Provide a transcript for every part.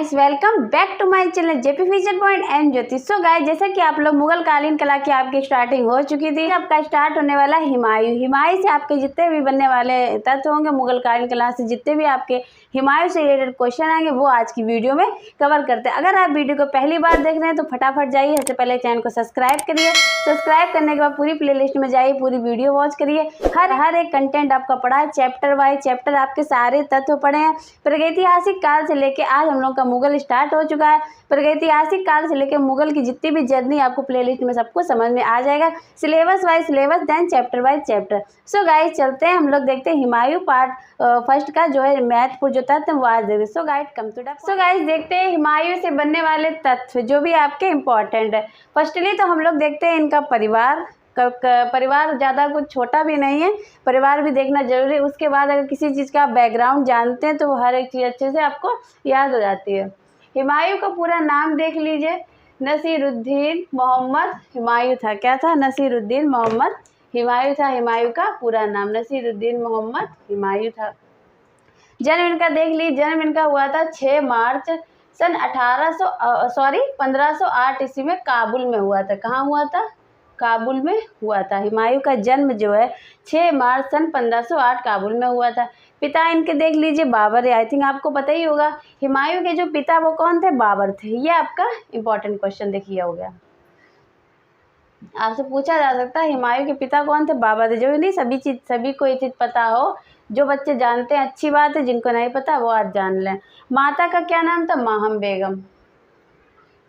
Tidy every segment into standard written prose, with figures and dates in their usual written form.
Guys, welcome back to my channel JP future point and Jyoti. So guys, जैसा कि आप लोग मुगल कालीन कला की आपकी स्टार्टिंग हो चुकी थी, आपका स्टार्ट होने वाला हुमायूं से आपके जितने भी बनने वाले तत्व होंगे मुगल कालीन कला से, जितने भी आपके हुमायूं से रिलेटेड क्वेश्चन आएंगे वो आज की वीडियो में कवर करते हैं। अगर आप वीडियो को पहली बार देख रहे हैं तो फटाफट जाइए, सबसे पहले चैनल को सब्सक्राइब करिए। सब्सक्राइब करने के बाद पूरी प्लेलिस्ट में जाइए, पूरी वीडियो वॉच करिए। हर एक कंटेंट आपका पढ़ा है, चैप्टर वाइज चैप्टर आपके सारे तत्व पढ़े हैं। प्रागैतिहासिक काल से लेके आज हम लोग का मुगल स्टार्ट हो चुका है। प्रागैतिहासिक काल से लेकर मुगल की जितनी भी जर्नी आपको प्लेलिस्ट में सबको समझ में आ जाएगा, syllabus wise syllabus, then chapter wise chapter. So guys, चलते हैं हम लोग देखते हैं हुमायूं पार्ट फर्स्ट का जो है महत्वपूर्ण जो तत्व वो आज देखते हैं। So guys, come to the point. So guys, देखते हैं हुमायूं से बनने वाले तत्व जो भी आपके इंपॉर्टेंट है। फर्स्टली तो हम लोग देखते हैं इनका परिवार ज़्यादा कुछ छोटा भी नहीं है, परिवार भी देखना जरूरी है। उसके बाद अगर किसी चीज़ का बैकग्राउंड जानते हैं तो वो हर एक चीज़ अच्छे से आपको याद हो जाती है। हुमायूं का पूरा नाम देख लीजिए, नसीरुद्दीन मोहम्मद हुमायूं था। क्या था? नसीरुद्दीन मोहम्मद हुमायूं था। हुमायूं का पूरा नाम नसीरुद्दीन मोहम्मद हुमायूं था। जन्म इनका देख लीजिए, जन्म इनका हुआ था 6 मार्च सन 1508 ईस्वी में काबुल में हुआ था। कहाँ हुआ था? काबुल में हुआ था। हुमायूं का जन्म जो है 6 मार्च सन 1508 काबुल में हुआ था। पिता इनके देख लीजिए बाबर है। आई थिंक आपको पता ही होगा हुमायूं के जो पिता वो कौन थे? बाबर थे। ये आपका इंपॉर्टेंट क्वेश्चन देखिए हो गया, आपसे पूछा जा सकता है हुमायूं के पिता कौन थे? बाबर थे। जो नहीं सभी को ये चीज़ पता हो, जो बच्चे जानते हैं अच्छी बात है, जिनको नहीं पता वो आज जान लें। माता का क्या नाम था? माहम बेगम।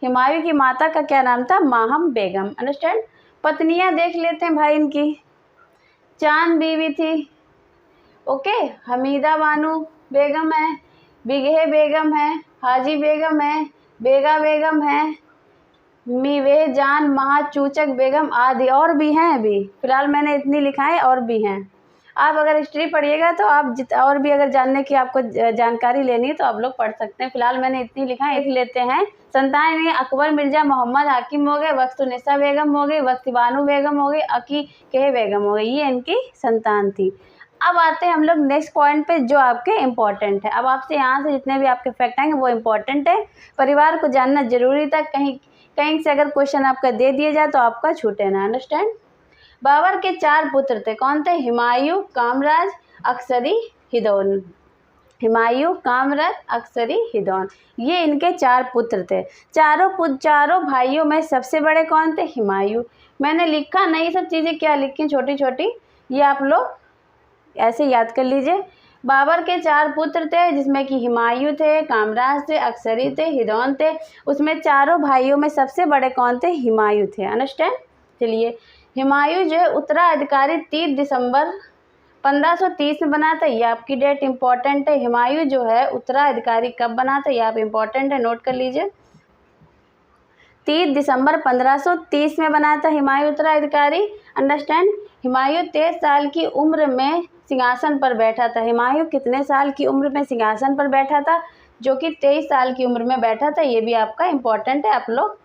हुमायूं की माता का क्या नाम था? माहम बेगम। अंडरस्टैंड। पत्नियां देख लेते हैं भाई इनकी। चांद बीवी थी, ओके, हमीदा बानो बेगम है, बिगहे बेगम है, हाजी बेगम है, बेगा बेगम है, मीवे जान महाचूचक बेगम आदि और भी हैं। अभी फिलहाल मैंने इतनी लिखा है, और भी हैं। आप अगर हिस्ट्री पढ़िएगा तो आप और भी अगर जानने की आपको जानकारी लेनी है तो आप लोग पढ़ सकते हैं। फिलहाल मैंने इतनी लिखा है, लिख लेते हैं। संतान में अकबर मिर्जा मोहम्मद हाकिम हो गए, वक्तुन्नेसा बेगम हो गई, वक्ती बानो बेगम हो गई, अकी के बेगम हो गई। ये इनकी संतान थी। अब आते हैं हम लोग नेक्स्ट पॉइंट पे जो आपके इम्पोर्टेंट है। अब आपसे यहाँ से जितने भी आपके फैक्ट आएंगे वो इम्पोर्टेंट है, परिवार को जानना जरूरी था। कहीं से अगर क्वेश्चन आपका दे दिया जाए तो आपका छूटे ना। अंडरस्टैंड। बाबर के 4 पुत्र थे। कौन थे? हुमायूं, कामराज, अक्सरी, हिदौन। हुमायूं, कामराज, अक्सरी, हिदौन, ये इनके 4 पुत्र थे। चारों भाइयों में सबसे बड़े कौन थे? हुमायूं। मैंने लिखा नहीं, सब चीज़ें क्या लिखी छोटी छोटी, ये आप लोग ऐसे याद कर लीजिए। बाबर के 4 पुत्र थे, जिसमें कि हुमायूं थे, कामराज थे, अक्सरी थे, हिदौन थे। उसमें चारों भाइयों में सबसे बड़े कौन थे? हुमायूं थे। अंडरस्टैंड। चलिए, हुमायूं जो है उत्तराधिकारी 30 दिसंबर 1530 में बना था। ये आपकी डेट इंपॉर्टेंट है। हुमायूं जो है उत्तराधिकारी कब बना था, ये आप इंपॉर्टेंट है, नोट कर लीजिए। 30 दिसंबर 1530 में बना था हुमायूं उत्तराधिकारी। अंडरस्टैंड। हुमायूं 23 साल की उम्र में सिंहासन पर बैठा था। हुमायूं कितने साल की उम्र में सिंहासन पर बैठा था? जो कि 23 साल की उम्र में बैठा था। ये भी आपका इंपॉर्टेंट है, आप लोग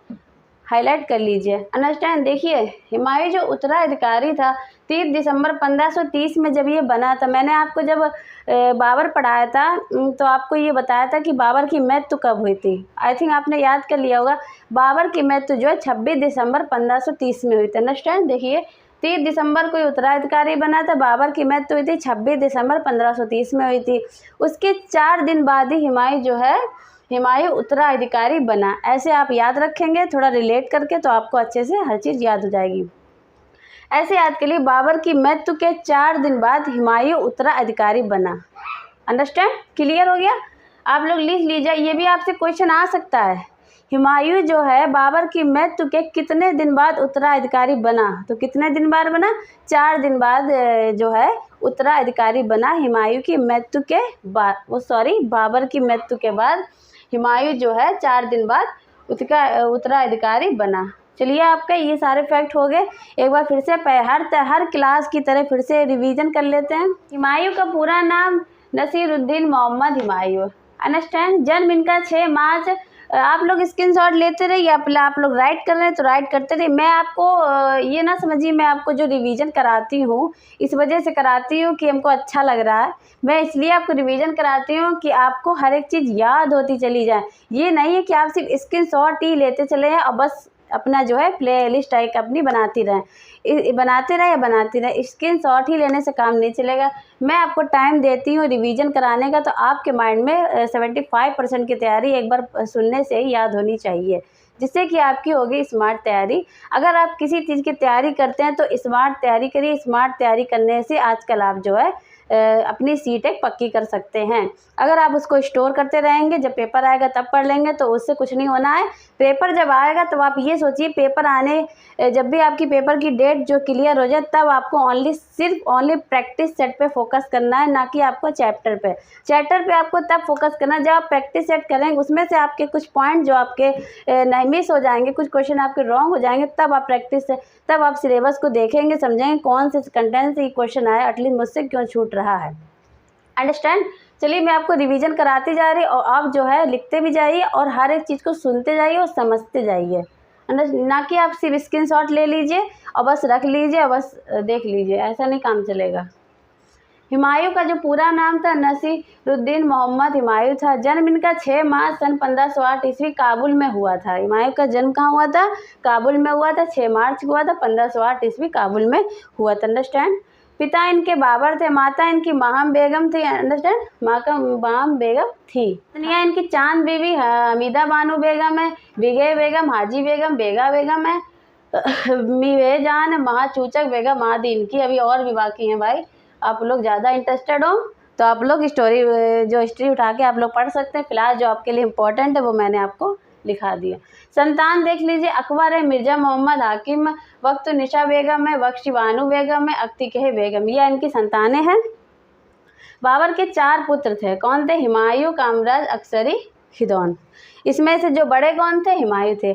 हाईलाइट कर लीजिए। अंडरस्टैंड। देखिए, हुमायूं जो उत्तराधिकारी था 30 दिसंबर 1530 में जब ये बना था, मैंने आपको जब बाबर पढ़ाया था तो आपको ये बताया था कि बाबर की मृत्यु कब हुई थी। आई थिंक आपने याद कर लिया होगा। बाबर की मृत्यु जो है 26 दिसंबर 1530 में हुई थी। अंडरस्टैंड। देखिए, 30 दिसंबर को उत्तराधिकारी बना था, बाबर की मृत्यु हुई थी 26 दिसंबर 1530 में हुई थी। उसके 4 दिन बाद ही हुमायूं जो है हुमायूं उत्तराधिकारी बना। ऐसे आप याद रखेंगे थोड़ा रिलेट करके, तो आपको अच्छे से हर चीज़ याद हो जाएगी। ऐसे याद के लिए बाबर की मृत्यु के 4 दिन बाद हुमायूं उत्तराधिकारी बना। अंडरस्टैंड? क्लियर हो गया? आप लोग लिख लीजिए, ये भी आपसे क्वेश्चन आ सकता है। हुमायूं जो है बाबर की मृत्यु के कितने दिन बाद उत्तराधिकारी बना? तो कितने दिन बाद बना? 4 दिन बाद जो है उत्तराधिकारी बना। हुमायूं की मृत्यु के बाद, बाबर की मृत्यु के बाद हुमायूं जो है 4 दिन बाद उत्तराधिकारी बना। चलिए, आपका ये सारे फैक्ट हो गए। एक बार फिर से हर क्लास की तरह फिर से रिवीजन कर लेते हैं। हुमायूं का पूरा नाम नसीरुद्दीन मोहम्मद हुमायूं। अंडरस्टैंड। जन्म इनका 6 मार्च आप लोग स्क्रीनशॉट लेते रहिए, आप लोग राइट कर रहे हैं तो राइट करते रहिए। मैं आपको ये ना समझिए मैं आपको जो रिवीजन कराती हूँ इस वजह से कराती हूँ कि हमको अच्छा लग रहा है। मैं इसलिए आपको रिवीजन कराती हूँ कि आपको हर एक चीज़ याद होती चली जाए। ये नहीं है कि आप सिर्फ स्क्रीनशॉट ही लेते चले हैं और बस अपना जो है प्ले लिस्ट टाइप अपनी बनाती रहें। स्क्रीनशॉट ही लेने से काम नहीं चलेगा। मैं आपको टाइम देती हूँ रिवीजन कराने का, तो आपके माइंड में 75% की तैयारी एक बार सुनने से ही याद होनी चाहिए, जिससे कि आपकी होगी स्मार्ट तैयारी। अगर आप किसी चीज़ की तैयारी करते हैं तो स्मार्ट तैयारी करिए। स्मार्ट तैयारी करने से आजकल आप जो है अपनी सीटें पक्की कर सकते हैं। अगर आप उसको स्टोर करते रहेंगे, जब पेपर आएगा तब पढ़ लेंगे तो उससे कुछ नहीं होना है। पेपर जब आएगा तो आप ये सोचिए, पेपर आने जब भी आपकी पेपर की डेट जो क्लियर हो जाए तब आपको सिर्फ प्रैक्टिस सेट पे फोकस करना है, ना कि आपको चैप्टर पे आपको तब फोकस करना है जब आप प्रैक्टिस सेट करेंगे। उसमें से आपके कुछ पॉइंट जो आपके नहीं मिस हो जाएंगे, कुछ क्वेश्चन आपके रॉन्ग हो जाएंगे, तब आप सिलेबस को देखेंगे, समझेंगे कौन से कंटेंट से ये क्वेश्चन आया, एटलीस्ट मुझसे क्यों छूट रहा है। अंडरस्टैंड। चलिए मैं आपको रिवीजन कराती जा रही और आप जो है लिखते भी जाइए और हर एक चीज़ को सुनते जाइए और समझते जाइए, ना कि आप सिर्फ स्क्रीनशॉट ले लीजिए और बस रख लीजिए और बस देख लीजिए, ऐसा नहीं काम चलेगा। हुमायूं का जो पूरा नाम था नसीरुद्दीन मोहम्मद हुमायूं था। जन्म इनका 6 मार्च सन 1508 ईस्वी काबुल में हुआ था। हुमायूं का जन्म कहाँ हुआ था? काबुल में हुआ था। 6 मार्च को हुआ था, 1508 ईस्वी काबुल में हुआ था। अंडरस्टैंड। पिता इनके बाबर थे, माता इनकी माहम बेगम थी। अंडरस्टैंड। माँ का माहम बेगम थी। दुनिया इनकी चांद बीवी हमीदा बानो बेगम है, बिगे बेगम, हाजी बेगम, बेगा बेगम है, मीवे जान, महाचूचक बेगम आदि इनकी अभी और भी बाकी हैं। भाई आप लोग ज़्यादा इंटरेस्टेड हो तो आप लोग हिस्ट्री उठा के आप लोग पढ़ सकते हैं। फिलहाल जो आपके लिए इम्पोर्टेंट है वो मैंने आपको लिखा दिया। संतान देख लीजिए, अकबर है, मिर्ज़ा मोहम्मद हाकिम, वक्त निशा बेगम है, बख्शी बानो बेगम है, अख्तिकह बेगम, ये इनकी संतानें हैं। बाबर के 4 पुत्र थे। कौन थे? हुमायूं, कामराज, अक्सरी, खिदौन। इसमें से जो बड़े कौन थे? हुमायूं थे।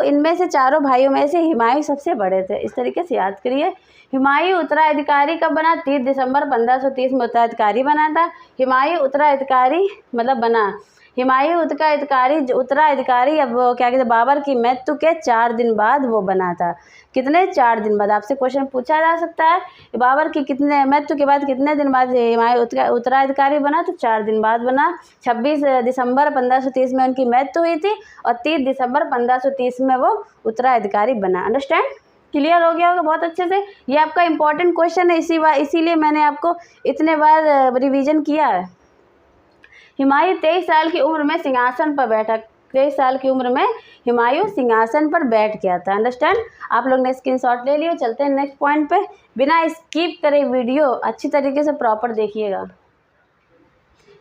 इनमें से चारों भाइयों में से हुमायूं सबसे बड़े थे। इस तरीके से याद करिए। हुमायूं उत्तराधिकारी कब बना? 30 दिसंबर 1530 में उत्तराधिकारी बना था। हुमायूं उत्तराधिकारी मतलब बना। हुमायूं उत्तराधिकारी अब वो क्या कहते हैं, बाबर की मृत्यु के 4 दिन बाद वो बना था। कितने? 4 दिन बाद। आपसे क्वेश्चन पूछा जा सकता है बाबर की कितने मृत्यु के बाद कितने दिन बाद हुमायूं उत्तराधिकारी बना? तो 4 दिन बाद बना। 26 दिसंबर 1530 में उनकी मृत्यु हुई थी और 30 दिसंबर 1530 में वो उत्तराधिकारी बना। अंडरस्टैंड? क्लियर हो गया होगा बहुत अच्छे से। ये आपका इंपॉर्टेंट क्वेश्चन है, इसीलिए मैंने आपको इतने बार रिवीजन किया है। हुमायूं 23 साल की उम्र में सिंहासन पर बैठा। 23 साल की उम्र में हुमायूं सिंहासन पर बैठ गया था। अंडरस्टैंड। आप लोग ने स्क्रीनशॉट ले लिया। चलते हैं नेक्स्ट पॉइंट पे। बिना स्किप करे वीडियो अच्छी तरीके से प्रॉपर देखिएगा।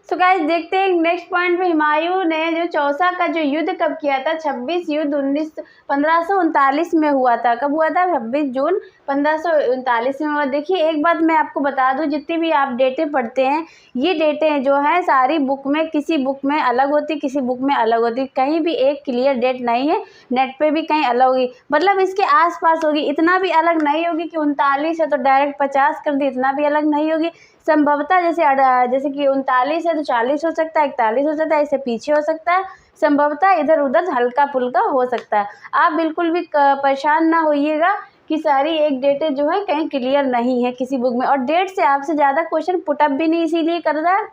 तो गाइस देखते हैं नेक्स्ट पॉइंट पे। हुमायूं ने जो चौसा का जो युद्ध कब किया था? 26 युद्ध 1539 में हुआ था। कब हुआ था? 26 जून 1539 में हुआ। देखिए एक बात मैं आपको बता दूं, जितनी भी आप डेटें पढ़ते हैं ये डेटें जो है सारी बुक में, किसी बुक में अलग होती, किसी बुक में अलग होती, कहीं भी एक क्लियर डेट नहीं है। नेट पे भी कहीं अलग होगी, मतलब इसके आसपास होगी। इतना भी अलग नहीं होगी कि 39 है तो डायरेक्ट 50 कर दी, इतना भी अलग नहीं होगी। संभवतः जैसे कि 39 है तो 40 हो सकता है, 41 हो सकता है, इससे पीछे हो सकता है। संभवतः इधर उधर हल्का फुल्का हो सकता है। आप बिल्कुल भी परेशान ना होइएगा कि सारी एक डेटें जो है कहीं क्लियर नहीं है किसी बुक में। और डेट से आपसे ज़्यादा क्वेश्चन पुटअप भी नहीं इसीलिए कर रहा है।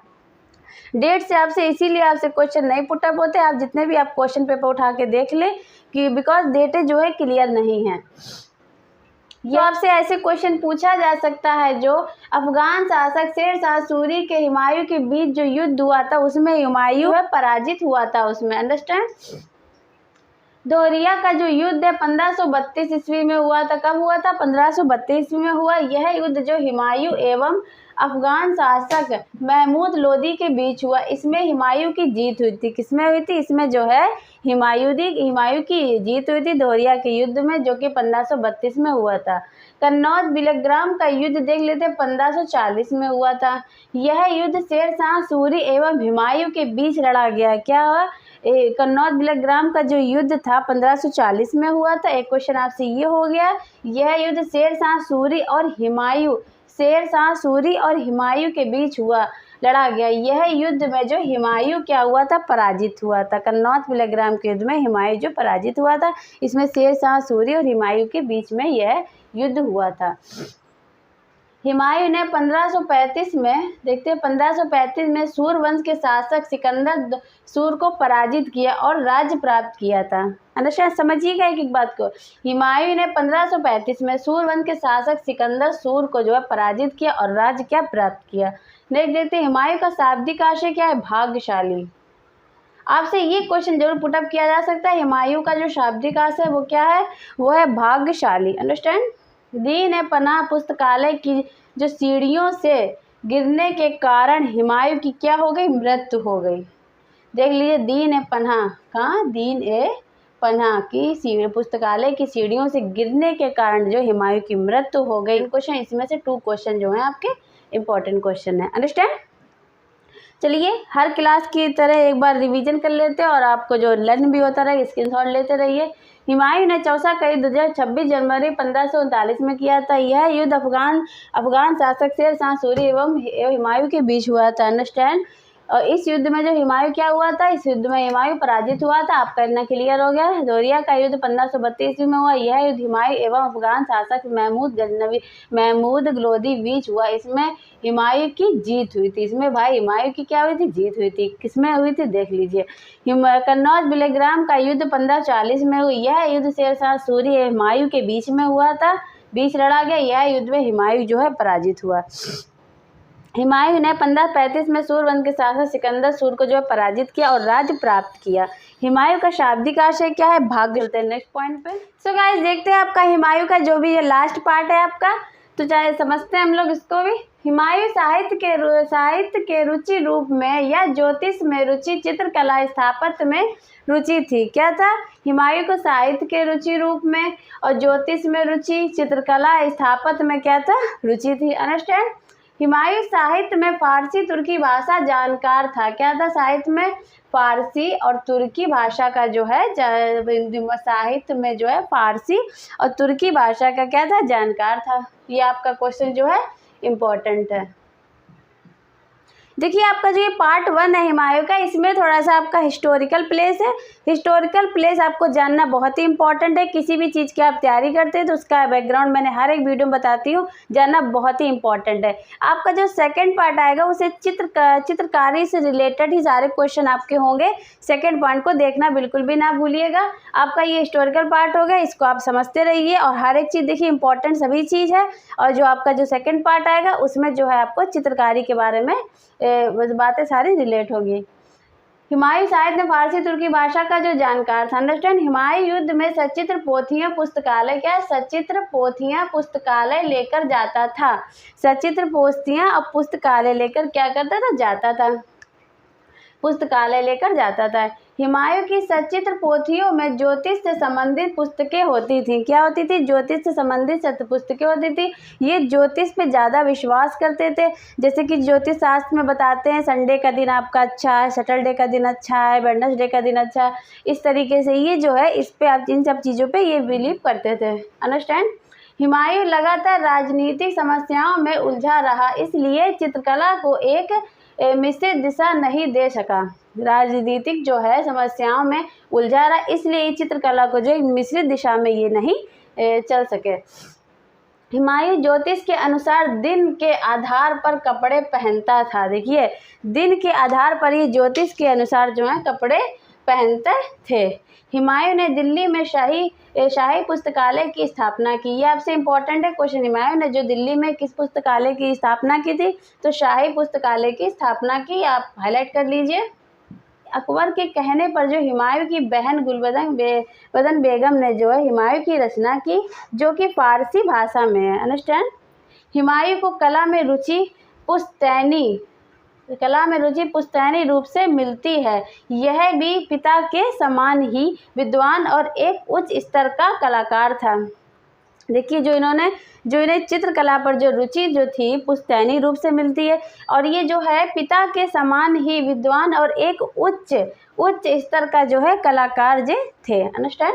डेट से आपसे क्वेश्चन नहीं पुटअप होते। आप जितने भी आप क्वेश्चन पेपर उठा के देख लें कि बिकॉज डेटें जो है क्लियर नहीं है। ये आपसे ऐसे क्वेश्चन पूछा जा सकता है जो अफगान शासक शेर शाह सूरी के हुमायूं के बीच जो युद्ध हुआ था उसमें हुमायूं पराजित हुआ था उसमें। अंडरस्टैंड। दोरिया का जो युद्ध है 1532 ईस्वी में हुआ था। कब हुआ था? 1532 ईस्वी में हुआ। यह युद्ध जो हुमायूं एवं अफगान शासक महमूद लोदी के बीच हुआ, इसमें हुमायूं की जीत हुई थी। किसमें हुई थी? इसमें जो है हुमायूं की जीत हुई थी दोरिया के युद्ध में, जो कि 1532 में हुआ था। कन्नौज बिलग्राम का युद्ध देख लेते हैं, 1540 में हुआ था। यह युद्ध शेर शाह सूरी एवं हुमायूं के बीच लड़ा गया। क्या हुआ? कन्नौज बिलग्राम का जो युद्ध था 1540 में हुआ था। एक क्वेश्चन आपसे ये हो गया, यह युद्ध शेर शाह सूरी और हुमायूं शेरशाह सूरी और हुमायूं के बीच लड़ा गया। यह युद्ध में जो हुमायूं क्या हुआ था, पराजित हुआ था। कन्नौज बिलग्राम के युद्ध में हुमायूं जो पराजित हुआ था, इसमें शेरशाह सूरी और हुमायूं के बीच में यह युद्ध हुआ था। हुमायूं ने 1535 में, देखते हैं 1535 में सूर वंश के शासक सिकंदर सूर को पराजित किया और राज्य प्राप्त किया था। अंडरस्टैंड, समझिएगा एक एक बात को। हुमायूं ने 1535 में सूर वंश के शासक सिकंदर सूर को जो है पराजित किया और राज्य क्या प्राप्त किया। नेक्स्ट देखते हैं, हुमायूं का शाब्दिक आशय क्या है, भाग्यशाली। आपसे ये क्वेश्चन जरूर पुटअप किया जा सकता है। हुमायूं का जो शाब्दिक आशय है वो क्या है, वो है भाग्यशाली। अंडरस्टैंड। दीन-ए-पनाह पुस्तकालय की जो सीढ़ियों से गिरने के कारण हुमायूं की क्या हो गई, मृत्यु हो गई। देख लीजिए, दीन-ए-पनाह, कहाँ, दीन-ए-पनाह की पुस्तकालय की सीढ़ियों से गिरने के कारण जो हुमायूं की मृत्यु हो गई। क्वेश्चन इसमें से 2 क्वेश्चन जो हैं आपके इम्पोर्टेंट क्वेश्चन है। अंडरस्टैंड। चलिए, हर क्लास की तरह एक बार रिवीजन कर लेते हैं और आपको जो लर्न भी होता रहे स्क्रीनशॉट लेते रहिए। हुमायूं ने चौसा का युद्ध 26 जनवरी 1539 में किया था। यह युद्ध अफगान शासक शेरशाह सूरी एवं हुमायूं के बीच हुआ था। अंडरस्टैंड। और इस युद्ध में जो हुमायूं क्या हुआ था, इस युद्ध में हुमायूं पराजित हुआ था। आपका इतना क्लियर हो गया। दोरिया का युद्ध 1532 ईस्वी में हुआ। यह युद्ध हुमायूं एवं अफगान शासक महमूद गजनवी बीच हुआ। इसमें हुमायूं की जीत हुई थी। इसमें भाई हुमायूं की क्या हुई थी, जीत हुई थी। किसमें हुई थी, देख लीजिए। कन्नौज बिलग्राम का युद्ध 1540 में हुई। यह युद्ध शेरशाह सूरी और हुमायूं के बीच में हुआ था, बीच लड़ा गया। यह युद्ध में हुमायूं जो है पराजित हुआ। हुमायूं ने 1535 में सूर वंश के शासक सिकंदर सूर को जो है पराजित किया और राज्य प्राप्त किया। हुमायूं का शाब्दिक आशय क्या है, भाग्य। चलते हैं नेक्स्ट पॉइंट पे। सो गाइस, देखते हैं आपका हुमायूं का जो भी ये लास्ट पार्ट है आपका, तो चाहे समझते हैं हम लोग इसको भी। हुमायूं साहित्य के रुचि रूप में या ज्योतिष में रुचि, चित्रकला स्थापत्य में रुचि थी। क्या था, हुमायूं को साहित्य के रुचि रूप में और ज्योतिष में रुचि, चित्रकला स्थापत्य में क्या था, रुचि थी। अंडरस्टैंड। हुमायूं साहित्य में फारसी तुर्की भाषा जानकार था। क्या था, साहित्य में फारसी और तुर्की भाषा का जो है, साहित्य में जो है फारसी और तुर्की भाषा का क्या था, जानकार था। ये आपका क्वेश्चन जो है इम्पोर्टेंट है। देखिए, आपका जो ये पार्ट 1 है हुमायूं का, इसमें थोड़ा सा आपका हिस्टोरिकल प्लेस है। हिस्टोरिकल प्लेस आपको जानना बहुत ही इंपॉर्टेंट है। किसी भी चीज़ की आप तैयारी करते हैं तो उसका बैकग्राउंड मैंने हर एक वीडियो में बताती हूँ, जानना बहुत ही इंपॉर्टेंट है। आपका जो सेकंड पार्ट आएगा उसे चित्रकारी से रिलेटेड ही सारे क्वेश्चन आपके होंगे। सेकेंड पॉइंट को देखना बिल्कुल भी ना भूलिएगा। आपका ये हिस्टोरिकल पार्ट हो गया, इसको आप समझते रहिए और हर एक चीज़ देखिए, इंपॉर्टेंट सभी चीज़ है। और जो आपका जो सेकेंड पार्ट आएगा उसमें जो है आपको चित्रकारी के बारे में बातें सारी रिलेट होगी। हुमायूं साहित्य में फारसी तुर्की भाषा का जो जानकार था। अंडरस्टैंड। हुमायूं युद्ध में सचित्र पोथियां पुस्तकालय, क्या, सचित्र पोथियां पुस्तकालय लेकर जाता था। सचित्र पोथियां और पुस्तकालय लेकर क्या करता था, जाता था, पुस्तकालय लेकर जाता था। हुमायूं की सचित्र पोथियों में ज्योतिष से संबंधित पुस्तकें होती थी। क्या होती थी, ज्योतिष से संबंधित पुस्तकें होती थी। ये ज्योतिष पे ज़्यादा विश्वास करते थे। जैसे कि ज्योतिष शास्त्र में बताते हैं संडे का दिन आपका अच्छा है, सैटरडे का दिन अच्छा है, वेडनेसडे का दिन अच्छा है। इस तरीके से ये जो है, इस पे आप इन सब चीज़ों पे ये बिलीव करते थे। अंडरस्टैंड। हुमायूं लगातार राजनीतिक समस्याओं में उलझा रहा, इसलिए चित्रकला को एक मिश्रित दिशा नहीं दे सका। राजनीतिक जो है समस्याओं में उलझा रहा, इसलिए चित्रकला को जो एक मिश्रित दिशा में ये नहीं चल सके। हुमायूं ज्योतिष के अनुसार दिन के आधार पर कपड़े पहनता था। देखिए, दिन के आधार पर ये ज्योतिष के अनुसार जो है कपड़े पहनते थे। हुमायूं ने दिल्ली में शाही पुस्तकालय की स्थापना की। ये आपसे इम्पोर्टेंट है क्वेश्चन। हुमायूं ने जो दिल्ली में किस पुस्तकालय की स्थापना की थी, तो शाही पुस्तकालय की स्थापना की। आप हाईलाइट कर लीजिए। अकबर के कहने पर जो हुमायूं की बहन गुलबदन बेगम ने जो है हुमायूं की रचना की, जो कि फारसी भाषा में है। अंडरस्टैंड। हुमायूं को कला में रुचि पुश्तैनी रूप से मिलती है। यह भी पिता के समान ही विद्वान और एक उच्च स्तर का कलाकार था। देखिए, जो इन्हें चित्रकला पर जो रुचि जो थी पुश्तैनी रूप से मिलती है, और ये जो है पिता के समान ही विद्वान और एक उच्च स्तर का जो है कलाकार जे थे। अंडरस्टैंड।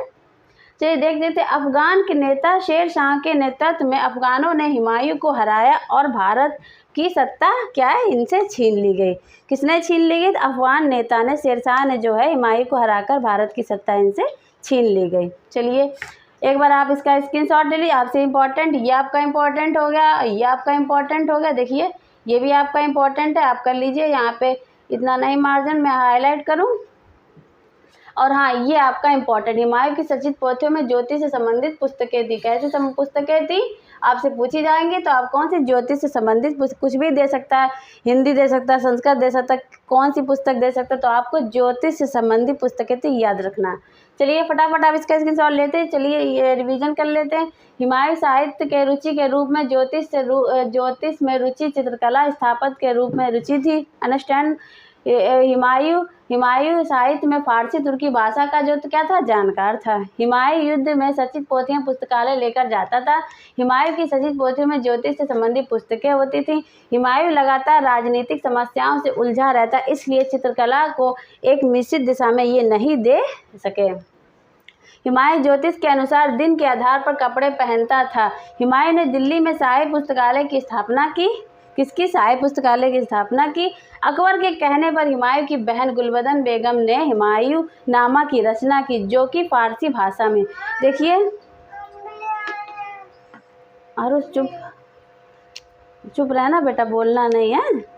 चलिए देख देते। अफगान के नेता शेर शाह के नेतृत्व में अफगानों ने हुमायूं को हराया और भारत की सत्ता क्या है इनसे छीन ली गई। किसने छीन ली गई? तो अफगान नेता ने, शेर शाह ने जो है हुमायूं को हराकर भारत की सत्ता इनसे छीन ली गई। चलिए एक बार आप इसका स्क्रीनशॉट ले लीजिए। आपसे इम्पोर्टेंट, ये आपका इम्पोर्टेंट हो गया, ये आपका इम्पोर्टेंट हो गया। देखिए ये भी आपका इम्पोर्टेंट है, आप कर लीजिए। यहाँ पे इतना नहीं मार्जिन मैं हाईलाइट करूँ। और हाँ, ये आपका इम्पोर्टेंट, हुमायूं की सचित पोथियों में ज्योतिष से संबंधित पुस्तकें थी। कैसी पुस्तकें थी आपसे पूछी जाएंगी, तो आप कौन सी ज्योतिष से संबंधित कुछ भी दे सकता है, हिंदी दे सकता है, संस्कृत दे सकता है, कौन सी पुस्तक दे सकता है, तो आपको ज्योतिष से संबंधित पुस्तकें थी, याद रखना। चलिए फटाफट आप इसका स्क्रीनशॉट लेते हैं। चलिए ये रिवीजन कर लेते हैं। हुमायूं साहित्य के रुचि के रूप में ज्योतिष में रुचि, चित्रकला स्थापत्य के रूप में रुचि थी। अंडरस्टैंड। हुमायूं साहित्य में फारसी तुर्की भाषा का जो क्या था, जानकार था। हुमायूं युद्ध में सचित पोथियां पुस्तकालय लेकर जाता था। हुमायूं की सचित पोथियों में ज्योतिष से संबंधित पुस्तकें होती थी। हुमायूं लगातार राजनीतिक समस्याओं से उलझा रहता, इसलिए चित्रकला को एक निश्चित दिशा में ये नहीं दे सके। हुमायूं ज्योतिष के अनुसार दिन के आधार पर कपड़े पहनता था। हुमायूं ने दिल्ली में शाही पुस्तकालय की स्थापना की। किसकी? शाही पुस्तकालय की स्थापना की। अकबर के कहने पर हुमायूं की बहन गुलबदन बेगम ने हुमायूं नामा की रचना की, जो कि फारसी भाषा में। देखिए और चुप रहना बेटा, बोलना नहीं है।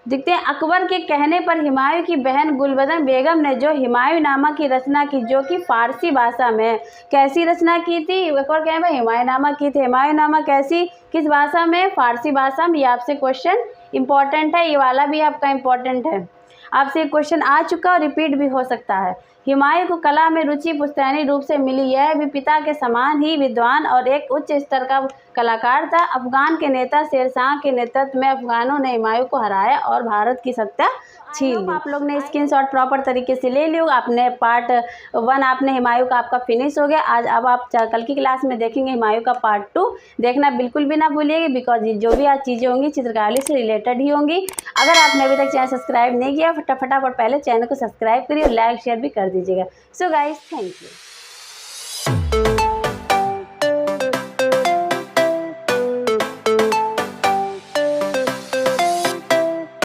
देखते हैं, अकबर के कहने पर हुमायूं की बहन गुलबदन बेगम ने जो हुमायूं नामा की रचना की, जो कि फारसी भाषा में। कैसी रचना की थी? अकबर कहने पर हुमायूं नामा की थी। हुमायूं नामा कैसी, किस भाषा में? फारसी भाषा में। ये आपसे क्वेश्चन इंपॉर्टेंट है, ये वाला भी आपका इंपॉर्टेंट है। आपसे क्वेश्चन आ चुका और रिपीट भी हो सकता है। हुमायूं को कला में रुचि पुश्तैनी रूप से मिली। यह भी पिता के समान ही विद्वान और एक उच्च स्तर का कलाकार था। अफगान के नेता शेर शाह के नेतृत्व में अफगानों ने हुमायूं को हराया और भारत की सत्ता छीन ली। आप लोग ने स्क्रीनशॉट प्रॉपर तरीके से ले लियो। आपने पार्ट 1 आपने हुमायूं का आपका फिनिश हो गया आज। अब आप कल की क्लास में देखेंगे हुमायूं का पार्ट 2। देखना बिल्कुल भी ना भूलिएगा, बिकॉज जो भी आज चीज़ें होंगी चित्रकारी से रिलेटेड ही होंगी। अगर आपने अभी तक चैनल सब्सक्राइब नहीं किया, फटाफट पहले चैनल को सब्सक्राइब करिए और लाइक शेयर भी कर दीजिएगा। So guys, thank you.